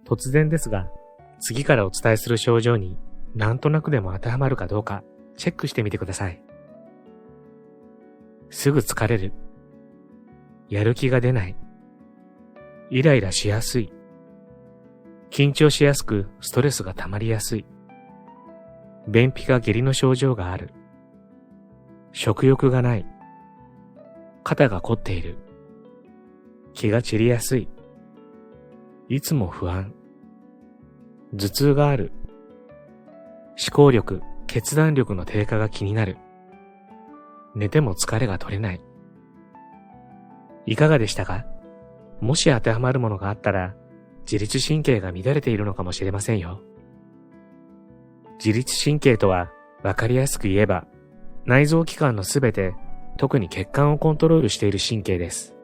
突然ですが、次からお伝えする症状になんとなくでも当てはまるかどうかチェックしてみてください。すぐ疲れる。やる気が出ない。イライラしやすい。緊張しやすくストレスが溜まりやすい。便秘か下痢の症状がある。食欲がない。肩が凝っている。気が散りやすい。いつも不安。頭痛がある。思考力、決断力の低下が気になる。寝ても疲れが取れない。いかがでしたか？もし当てはまるものがあったら、自律神経が乱れているのかもしれませんよ。自律神経とは、わかりやすく言えば、内臓器官のすべて、特に血管をコントロールしている神経です。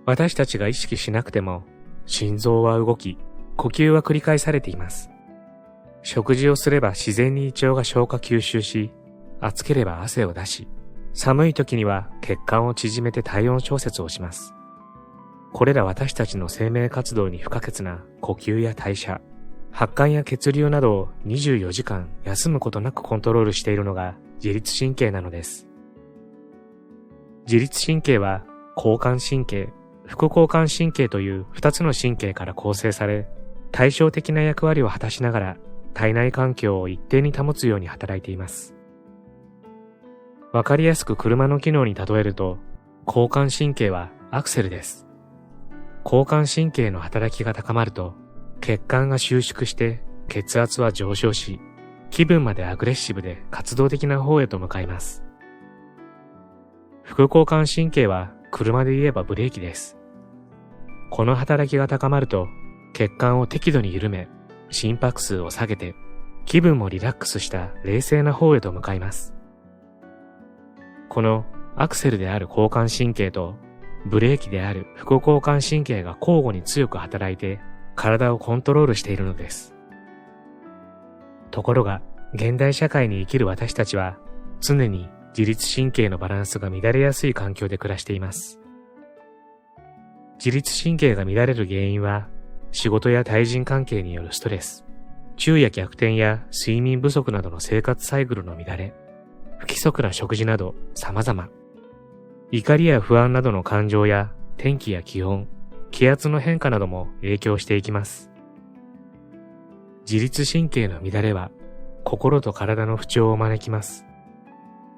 私たちが意識しなくても、心臓は動き、呼吸は繰り返されています。食事をすれば自然に胃腸が消化吸収し、暑ければ汗を出し、寒い時には血管を縮めて体温調節をします。これら私たちの生命活動に不可欠な呼吸や代謝、発汗や血流などを24時間休むことなくコントロールしているのが自律神経なのです。自律神経は交感神経、副交感神経という2つの神経から構成され、対照的な役割を果たしながら体内環境を一定に保つように働いています。わかりやすく車の機能に例えると、交感神経はアクセルです。交感神経の働きが高まると、血管が収縮して血圧は上昇し、気分までアグレッシブで活動的な方へと向かいます。副交感神経は車で言えばブレーキです。この働きが高まると、血管を適度に緩め、心拍数を下げて、気分もリラックスした冷静な方へと向かいます。このアクセルである交感神経とブレーキである副交感神経が交互に強く働いて体をコントロールしているのです。ところが現代社会に生きる私たちは常に自律神経のバランスが乱れやすい環境で暮らしています。自律神経が乱れる原因は仕事や対人関係によるストレス、昼夜逆転や睡眠不足などの生活サイクルの乱れ、不規則な食事など様々。怒りや不安などの感情や天気や気温、気圧の変化なども影響していきます。自律神経の乱れは心と体の不調を招きます。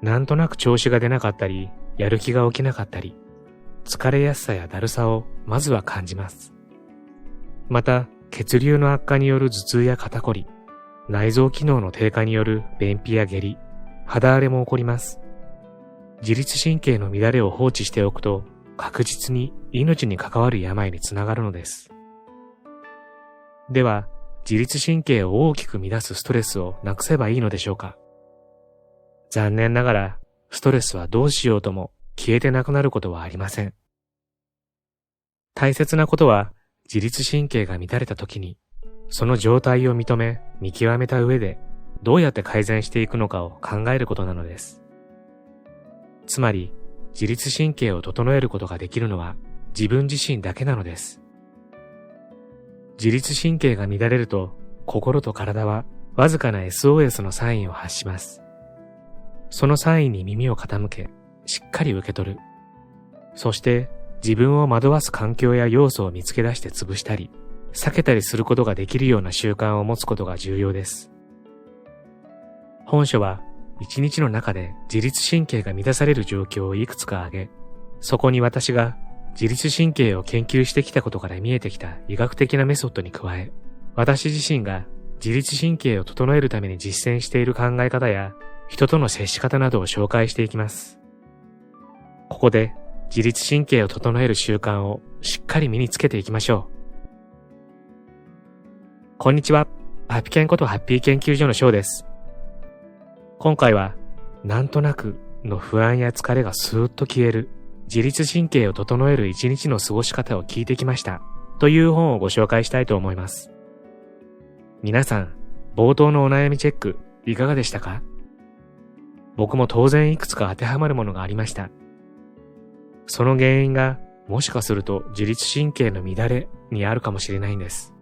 なんとなく調子が出なかったり、やる気が起きなかったり、疲れやすさやだるさをまずは感じます。また、血流の悪化による頭痛や肩こり、内臓機能の低下による便秘や下痢、肌荒れも起こります。自律神経の乱れを放置しておくと、確実に命に関わる病につながるのです。では、自律神経を大きく乱すストレスをなくせばいいのでしょうか？残念ながら、ストレスはどうしようとも消えてなくなることはありません。大切なことは、自律神経が乱れた時に、その状態を認め、見極めた上で、どうやって改善していくのかを考えることなのです。つまり、自律神経を整えることができるのは自分自身だけなのです。自律神経が乱れると、心と体はわずかな SOS のサインを発します。そのサインに耳を傾け、しっかり受け取る。そして、自分を惑わす環境や要素を見つけ出して潰したり、避けたりすることができるような習慣を持つことが重要です。本書は、一日の中で自律神経が乱される状況をいくつか挙げ、そこに私が自律神経を研究してきたことから見えてきた医学的なメソッドに加え、私自身が自律神経を整えるために実践している考え方や人との接し方などを紹介していきます。ここで自律神経を整える習慣をしっかり身につけていきましょう。こんにちは。ハピケンことハッピー研究所の翔です。今回は、なんとなくの不安や疲れがスーッと消える、自律神経を整える一日の過ごし方を聞いてきました、という本をご紹介したいと思います。皆さん、冒頭のお悩みチェック、いかがでしたか？僕も当然いくつか当てはまるものがありました。その原因がもしかすると自律神経の乱れにあるかもしれないんです。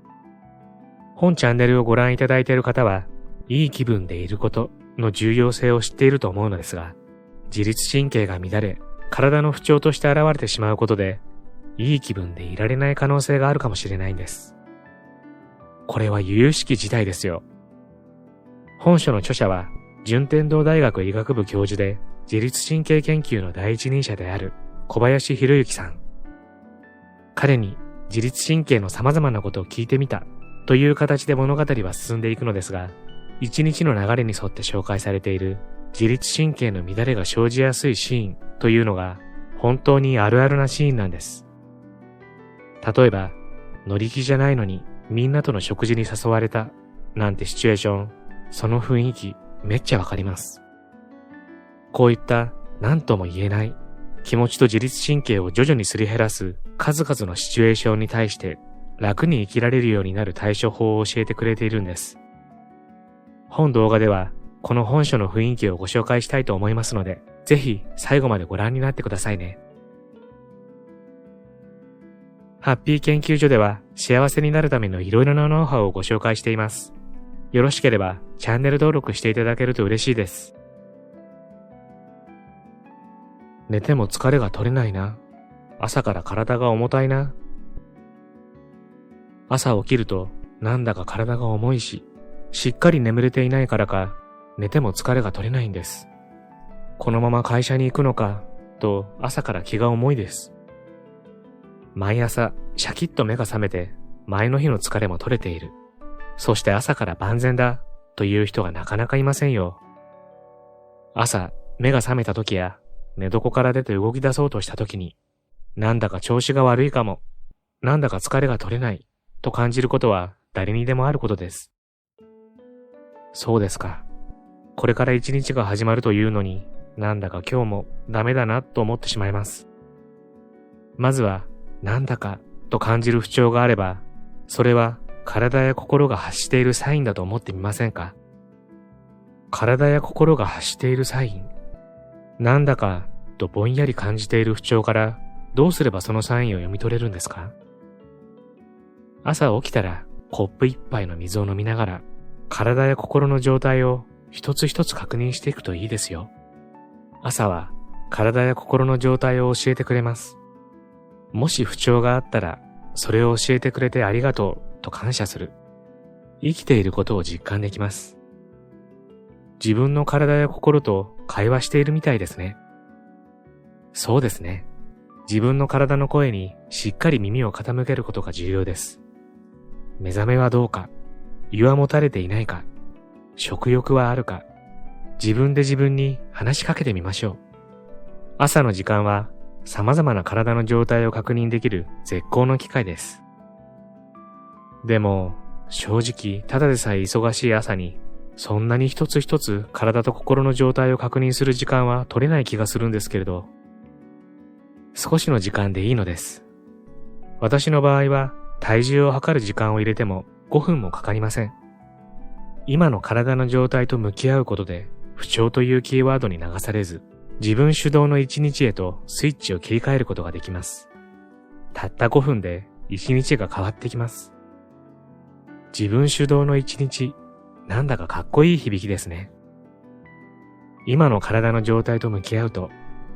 本チャンネルをご覧いただいている方は、いい気分でいることの重要性を知っていると思うのですが、自律神経が乱れ、体の不調として現れてしまうことで、いい気分でいられない可能性があるかもしれないんです。これは由々しき事態ですよ。本書の著者は、順天堂大学医学部教授で、自律神経研究の第一人者である小林博之さん。彼に自律神経の様々なことを聞いてみたという形で物語は進んでいくのですが、一日の流れに沿って紹介されている自律神経の乱れが生じやすいシーンというのが本当にあるあるなシーンなんです。例えば、乗り気じゃないのにみんなとの食事に誘われたなんてシチュエーション、その雰囲気めっちゃわかります。こういった何とも言えない気持ちと自律神経を徐々にすり減らす数々のシチュエーションに対して楽に生きられるようになる対処法を教えてくれているんです。本動画ではこの本書の雰囲気をご紹介したいと思いますので、ぜひ最後までご覧になってくださいね。ハッピー研究所では幸せになるためのいろいろなノウハウをご紹介しています。よろしければチャンネル登録していただけると嬉しいです。寝ても疲れが取れないな。朝から体が重たいな。朝起きるとなんだか体が重いし、しっかり眠れていないからか、寝ても疲れが取れないんです。このまま会社に行くのか、と朝から気が重いです。毎朝シャキッと目が覚めて、前の日の疲れも取れている。そして朝から万全だ、という人がなかなかいませんよ。朝、目が覚めた時や、寝床から出て動き出そうとした時に、なんだか調子が悪いかも、なんだか疲れが取れない、と感じることは誰にでもあることです。そうですか。これから一日が始まるというのに、なんだか今日もダメだなと思ってしまいます。まずは、なんだかと感じる不調があれば、それは体や心が発しているサインだと思ってみませんか？体や心が発しているサイン。なんだかとぼんやり感じている不調からどうすればそのサインを読み取れるんですか？朝起きたらコップ一杯の水を飲みながら体や心の状態を一つ一つ確認していくといいですよ。朝は体や心の状態を教えてくれます。もし不調があったらそれを教えてくれてありがとうと感謝する。生きていることを実感できます。自分の体や心と会話しているみたいですね。そうですね。自分の体の声にしっかり耳を傾けることが重要です。目覚めはどうか、胃はもたれていないか、食欲はあるか、自分で自分に話しかけてみましょう。朝の時間は様々な体の状態を確認できる絶好の機会です。でも、正直ただでさえ忙しい朝にそんなに一つ一つ体と心の状態を確認する時間は取れない気がするんですけれど、少しの時間でいいのです。私の場合は体重を測る時間を入れても5分もかかりません。今の体の状態と向き合うことで不調というキーワードに流されず、自分主導の一日へとスイッチを切り替えることができます。たった5分で一日が変わってきます。自分主導の一日、なんだかかっこいい響きですね。今の体の状態と向き合うと、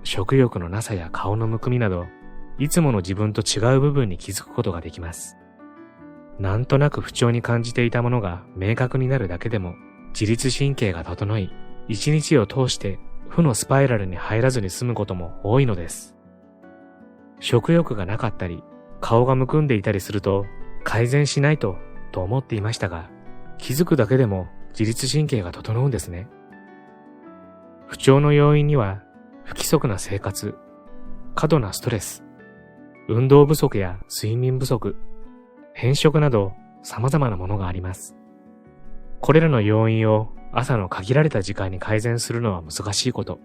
食欲のなさや顔のむくみなど、いつもの自分と違う部分に気づくことができます。なんとなく不調に感じていたものが明確になるだけでも、自律神経が整い、一日を通して負のスパイラルに入らずに済むことも多いのです。食欲がなかったり、顔がむくんでいたりすると、改善しないと思っていましたが、気づくだけでも自律神経が整うんですね。不調の要因には、不規則な生活、過度なストレス、運動不足や睡眠不足、偏食など様々なものがあります。これらの要因を朝の限られた時間に改善するのは難しいこと。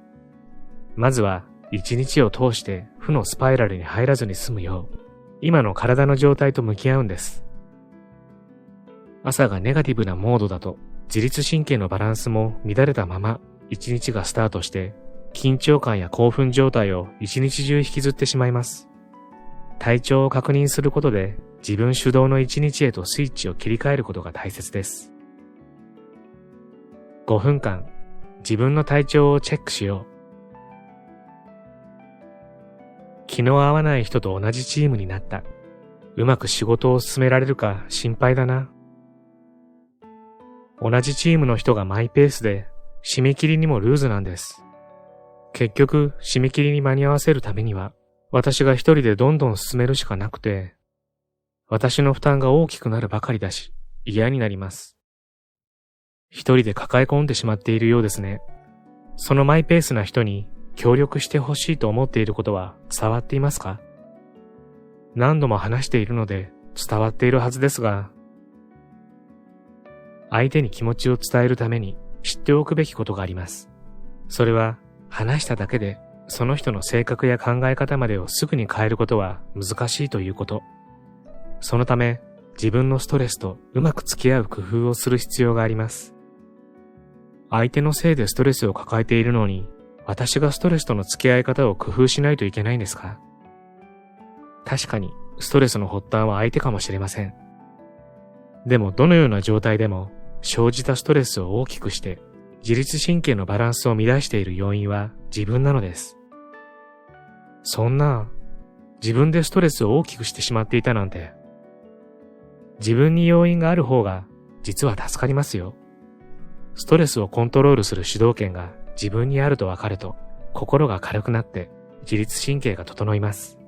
まずは一日を通して負のスパイラルに入らずに済むよう、今の体の状態と向き合うんです。朝がネガティブなモードだと自律神経のバランスも乱れたまま一日がスタートして緊張感や興奮状態を一日中引きずってしまいます。体調を確認することで自分主導の一日へとスイッチを切り替えることが大切です。5分間、自分の体調をチェックしよう。気の合わない人と同じチームになった。うまく仕事を進められるか心配だな。同じチームの人がマイペースで、締め切りにもルーズなんです。結局、締め切りに間に合わせるためには、私が一人でどんどん進めるしかなくて、私の負担が大きくなるばかりだし、嫌になります。一人で抱え込んでしまっているようですね。そのマイペースな人に協力してほしいと思っていることは伝わっていますか？何度も話しているので伝わっているはずですが、相手に気持ちを伝えるために知っておくべきことがあります。それは話しただけでその人の性格や考え方までをすぐに変えることは難しいということ。そのため自分のストレスとうまく付き合う工夫をする必要があります。相手のせいでストレスを抱えているのに、私がストレスとの付き合い方を工夫しないといけないんですか？確かにストレスの発端は相手かもしれません。でもどのような状態でも生じたストレスを大きくして自律神経のバランスを乱している要因は自分なのです。そんな、自分でストレスを大きくしてしまっていたなんて。自分に要因がある方が実は助かりますよ。ストレスをコントロールする主導権が自分にあると分かると心が軽くなって自律神経が整います。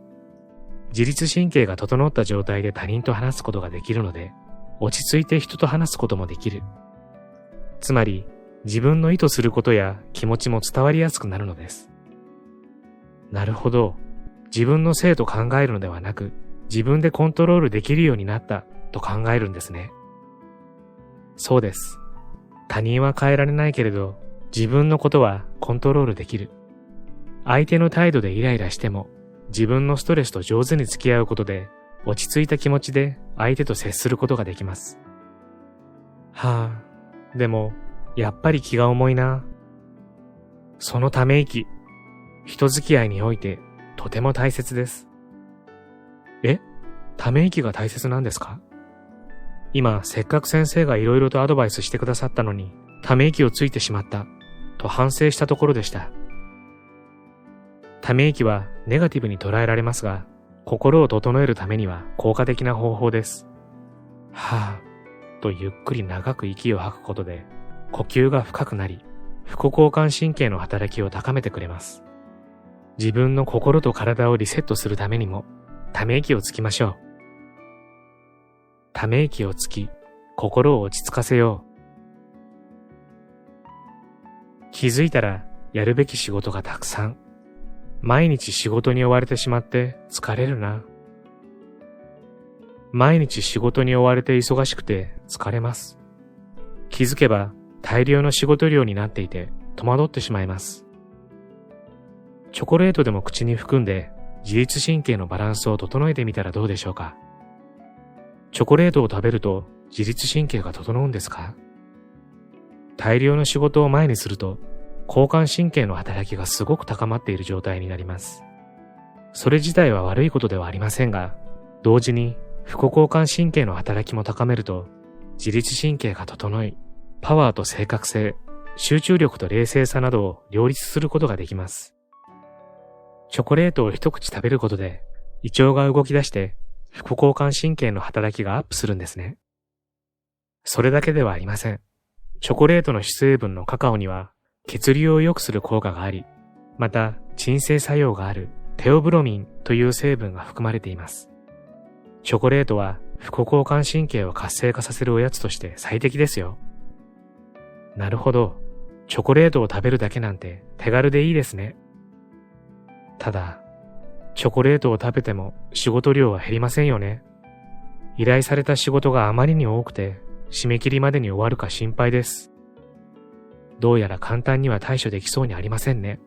自律神経が整った状態で他人と話すことができるので、落ち着いて人と話すこともできる。つまり、自分の意図することや気持ちも伝わりやすくなるのです。なるほど。自分のせいと考えるのではなく、自分でコントロールできるようになったと考えるんですね。そうです。他人は変えられないけれど、自分のことはコントロールできる。相手の態度でイライラしても、自分のストレスと上手に付き合うことで、落ち着いた気持ちで相手と接することができます。はあ、でも、やっぱり気が重いな。そのため息、人付き合いにおいてとても大切です。ため息が大切なんですか？今、せっかく先生がいろいろとアドバイスしてくださったのに、ため息をついてしまった、と反省したところでした。ため息はネガティブに捉えられますが、心を整えるためには効果的な方法です。はぁ、とゆっくり長く息を吐くことで、呼吸が深くなり、副交感神経の働きを高めてくれます。自分の心と体をリセットするためにも、ため息をつきましょう。ため息をつき、心を落ち着かせよう。気づいたら、やるべき仕事がたくさん。毎日仕事に追われてしまって疲れるな。毎日仕事に追われて忙しくて疲れます。気づけば大量の仕事量になっていて戸惑ってしまいます。チョコレートでも口に含んで自律神経のバランスを整えてみたらどうでしょうか。チョコレートを食べると自律神経が整うんですか？大量の仕事を前にすると交感神経の働きがすごく高まっている状態になります。それ自体は悪いことではありませんが、同時に副交感神経の働きも高めると自律神経が整い、パワーと正確性、集中力と冷静さなどを両立することができます。チョコレートを一口食べることで胃腸が動き出して副交感神経の働きがアップするんですね。それだけではありません。チョコレートの主成分のカカオには血流を良くする効果があり、また鎮静作用があるテオブロミンという成分が含まれています。チョコレートは副交感神経を活性化させるおやつとして最適ですよ。なるほど。チョコレートを食べるだけなんて手軽でいいですね。ただ、チョコレートを食べても仕事量は減りませんよね。依頼された仕事があまりに多くて、締め切りまでに終わるか心配です。どうやら簡単には対処できそうにありませんね。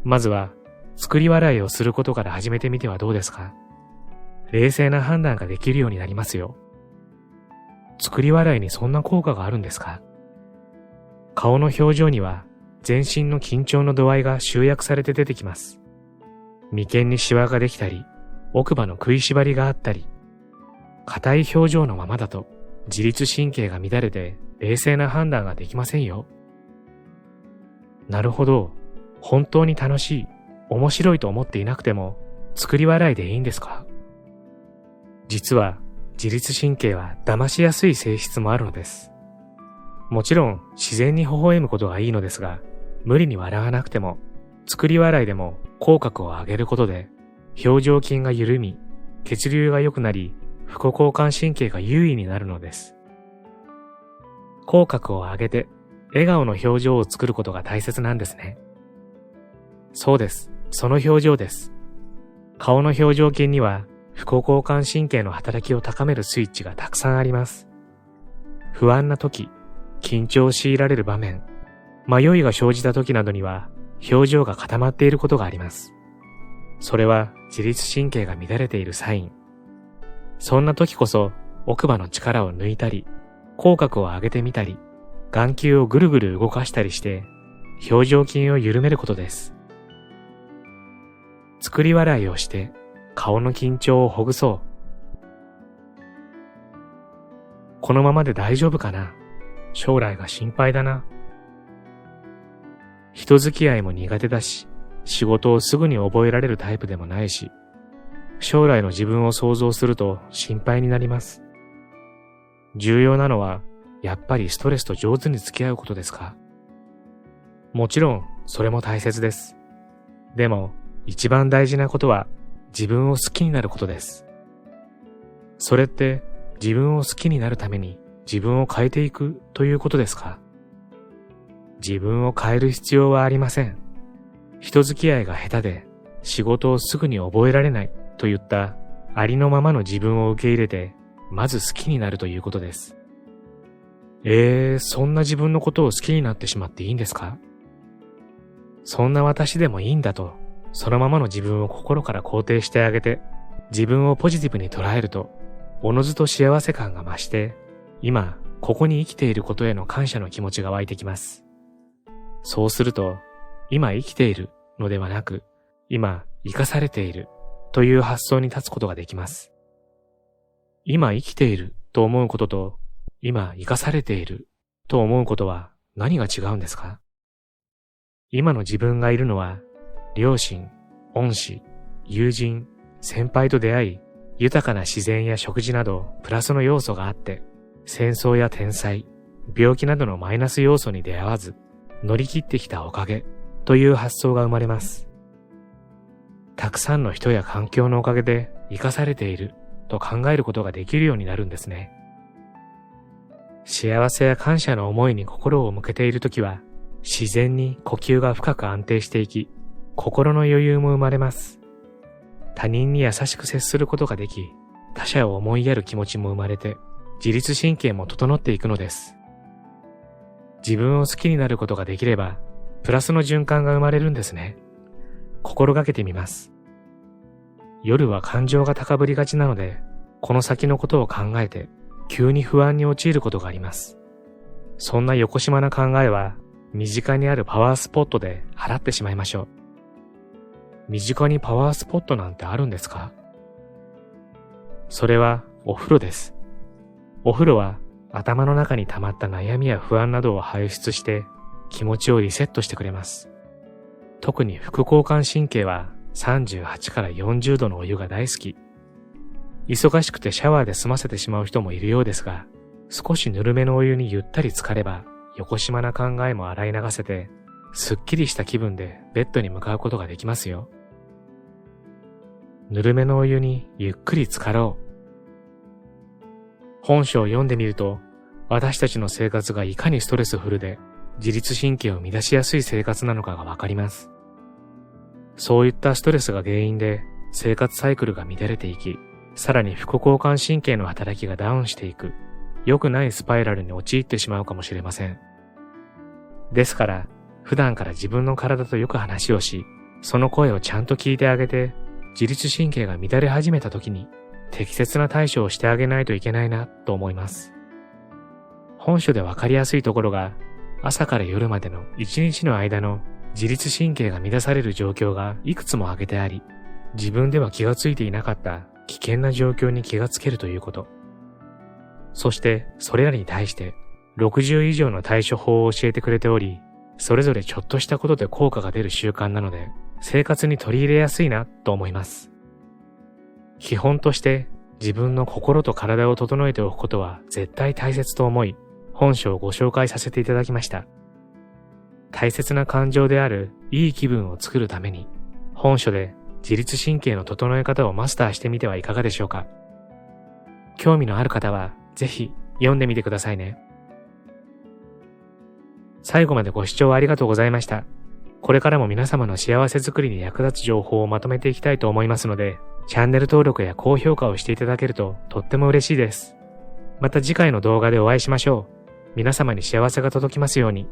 まずは、作り笑いをすることから始めてみてはどうですか？冷静な判断ができるようになりますよ。作り笑いにそんな効果があるんですか？顔の表情には、全身の緊張の度合いが集約されて出てきます。眉間にシワができたり、奥歯の食いしばりがあったり、硬い表情のままだと自律神経が乱れて冷静な判断ができませんよ。なるほど。本当に楽しい、面白いと思っていなくても作り笑いでいいんですか？実は自律神経は騙しやすい性質もあるのです。もちろん自然に微笑むことがいいのですが、無理に笑わなくても作り笑いでも口角を上げることで表情筋が緩み、血流が良くなり、副交感神経が優位になるのです。口角を上げて笑顔の表情を作ることが大切なんですね。そうです。その表情です。顔の表情筋には副交感神経の働きを高めるスイッチがたくさんあります。不安な時、緊張を強いられる場面、迷いが生じた時などには表情が固まっていることがあります。それは自律神経が乱れているサイン。そんな時こそ奥歯の力を抜いたり、口角を上げてみたり、眼球をぐるぐる動かしたりして表情筋を緩めることです。作り笑いをして顔の緊張をほぐそう。このままで大丈夫かな？将来が心配だな。人付き合いも苦手だし、仕事をすぐに覚えられるタイプでもないし、将来の自分を想像すると心配になります。重要なのは、やっぱりストレスと上手に付き合うことですか？もちろん、それも大切です。でも、一番大事なことは、自分を好きになることです。それって、自分を好きになるために自分を変えていくということですか？自分を変える必要はありません。人付き合いが下手で仕事をすぐに覚えられないといったありのままの自分を受け入れて、まず好きになるということです。そんな自分のことを好きになってしまっていいんですか？そんな私でもいいんだと、そのままの自分を心から肯定してあげて、自分をポジティブに捉えると、おのずと幸せ感が増して、今、ここに生きていることへの感謝の気持ちが湧いてきます。そうすると、今生きているのではなく、今生かされているという発想に立つことができます。今生きていると思うことと、今生かされていると思うことは何が違うんですか？今の自分がいるのは、両親、恩師、友人、先輩と出会い、豊かな自然や食事などプラスの要素があって、戦争や天災、病気などのマイナス要素に出会わず、乗り切ってきたおかげという発想が生まれます。たくさんの人や環境のおかげで生かされていると考えることができるようになるんですね。幸せや感謝の思いに心を向けているときは、自然に呼吸が深く安定していき、心の余裕も生まれます。他人に優しく接することができ、他者を思いやる気持ちも生まれて、自律神経も整っていくのです。自分を好きになることができれば、プラスの循環が生まれるんですね。心がけてみます。夜は感情が高ぶりがちなので、この先のことを考えて、急に不安に陥ることがあります。そんなよこしまな考えは、身近にあるパワースポットで払ってしまいましょう。身近にパワースポットなんてあるんですか？それはお風呂です。お風呂は頭の中に溜まった悩みや不安などを排出して気持ちをリセットしてくれます。特に副交感神経は38から40度のお湯が大好き。忙しくてシャワーで済ませてしまう人もいるようですが、少しぬるめのお湯にゆったり浸かれば、よこしまな考えも洗い流せて、すっきりした気分でベッドに向かうことができますよ。ぬるめのお湯にゆっくり浸かろう。本書を読んでみると、私たちの生活がいかにストレスフルで、自律神経を乱しやすい生活なのかがわかります。そういったストレスが原因で生活サイクルが乱れていき、さらに副交感神経の働きがダウンしていく、良くないスパイラルに陥ってしまうかもしれません。ですから、普段から自分の体とよく話をし、その声をちゃんと聞いてあげて、自律神経が乱れ始めた時に適切な対処をしてあげないといけないなと思います。本書でわかりやすいところが、朝から夜までの一日の間の自律神経が乱される状況がいくつも挙げてあり、自分では気がついていなかった危険な状況に気がつけるということ。そしてそれらに対して60以上の対処法を教えてくれており、それぞれちょっとしたことで効果が出る習慣なので、生活に取り入れやすいなと思います。基本として自分の心と体を整えておくことは絶対大切と思い、本書をご紹介させていただきました。大切な感情であるいい気分を作るために、本書で自律神経の整え方をマスターしてみてはいかがでしょうか。興味のある方はぜひ読んでみてくださいね。最後までご視聴ありがとうございました。これからも皆様の幸せづくりに役立つ情報をまとめていきたいと思いますので、チャンネル登録や高評価をしていただけるととっても嬉しいです。また次回の動画でお会いしましょう。皆様に幸せが届きますように。